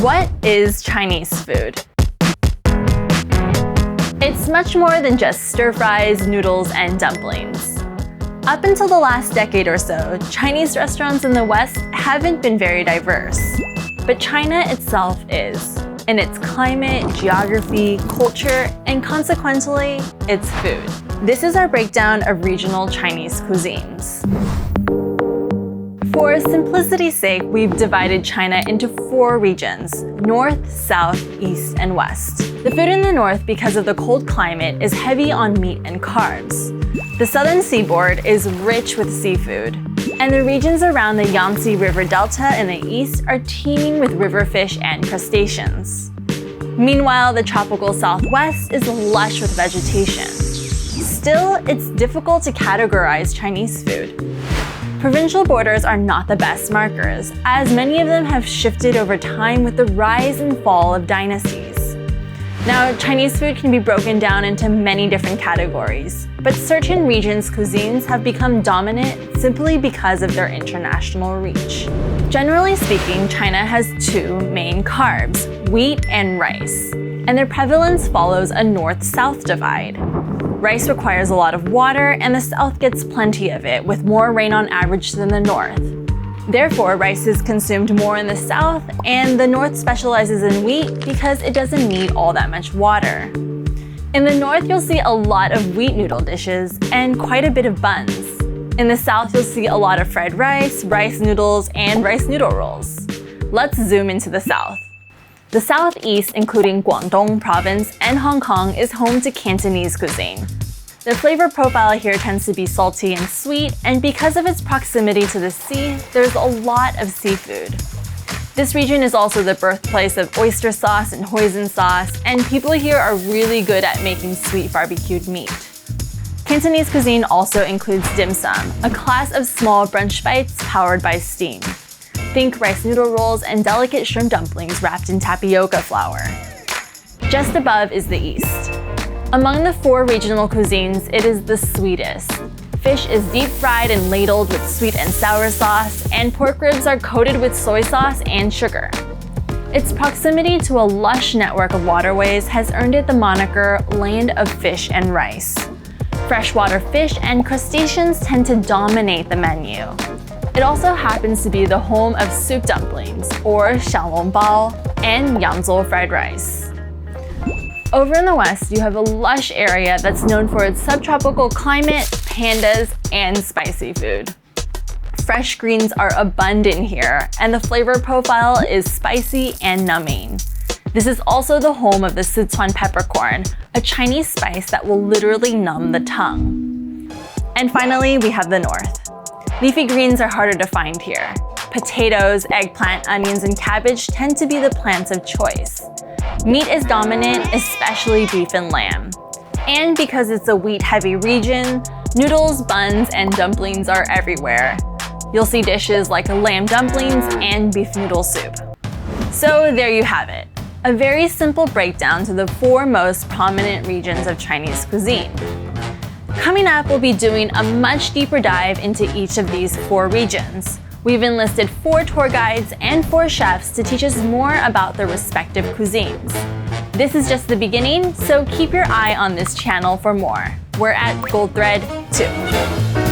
What is Chinese food? It's much more than just stir-fries, noodles, and dumplings. Up until the last decade or so, Chinese restaurants in the West haven't been very diverse. But China itself is, in its climate, geography, culture, and consequently, its food. This is our breakdown of regional Chinese cuisines. For simplicity's sake, we've divided China into 4 regions: North, South, East, and West. The food in the North, because of the cold climate, is heavy on meat and carbs. The southern seaboard is rich with seafood. And the regions around the Yangtze River Delta in the east are teeming with river fish and crustaceans. Meanwhile, the tropical Southwest is lush with vegetation. Still, it's difficult to categorize Chinese food. Provincial borders are not the best markers, as many of them have shifted over time with the rise and fall of dynasties. Now, Chinese food can be broken down into many different categories, but certain regions' cuisines have become dominant simply because of their international reach. Generally speaking, China has 2 main carbs, wheat and rice, and their prevalence follows a north-south divide. Rice requires a lot of water, and the south gets plenty of it, with more rain on average than the north. Therefore, rice is consumed more in the south, and the north specializes in wheat because it doesn't need all that much water. In the north, you'll see a lot of wheat noodle dishes and quite a bit of buns. In the south, you'll see a lot of fried rice, rice noodles, and rice noodle rolls. Let's zoom into the south. The southeast, including Guangdong province and Hong Kong, is home to Cantonese cuisine. The flavor profile here tends to be salty and sweet, and because of its proximity to the sea, there's a lot of seafood. This region is also the birthplace of oyster sauce and hoisin sauce, and people here are really good at making sweet barbecued meat. Cantonese cuisine also includes dim sum, a class of small brunch bites powered by steam. Think rice noodle rolls and delicate shrimp dumplings wrapped in tapioca flour. Just above is the east. Among the 4 regional cuisines, it is the sweetest. Fish is deep fried and ladled with sweet and sour sauce, and pork ribs are coated with soy sauce and sugar. Its proximity to a lush network of waterways has earned it the moniker Land of Fish and Rice. Freshwater fish and crustaceans tend to dominate the menu. It also happens to be the home of soup dumplings, or xiaolongbao, and yangzhou fried rice. Over in the west, you have a lush area that's known for its subtropical climate, pandas, and spicy food. Fresh greens are abundant here, and the flavor profile is spicy and numbing. This is also the home of the Sichuan peppercorn, a Chinese spice that will literally numb the tongue. And finally, we have the north. Leafy greens are harder to find here. Potatoes, eggplant, onions, and cabbage tend to be the plants of choice. Meat is dominant, especially beef and lamb. And because it's a wheat-heavy region, noodles, buns, and dumplings are everywhere. You'll see dishes like lamb dumplings and beef noodle soup. So there you have it. A very simple breakdown to the 4 most prominent regions of Chinese cuisine. Coming up, we'll be doing a much deeper dive into each of these 4 regions. We've enlisted 4 tour guides and 4 chefs to teach us more about their respective cuisines. This is just the beginning, so keep your eye on this channel for more. We're at Goldthread 2.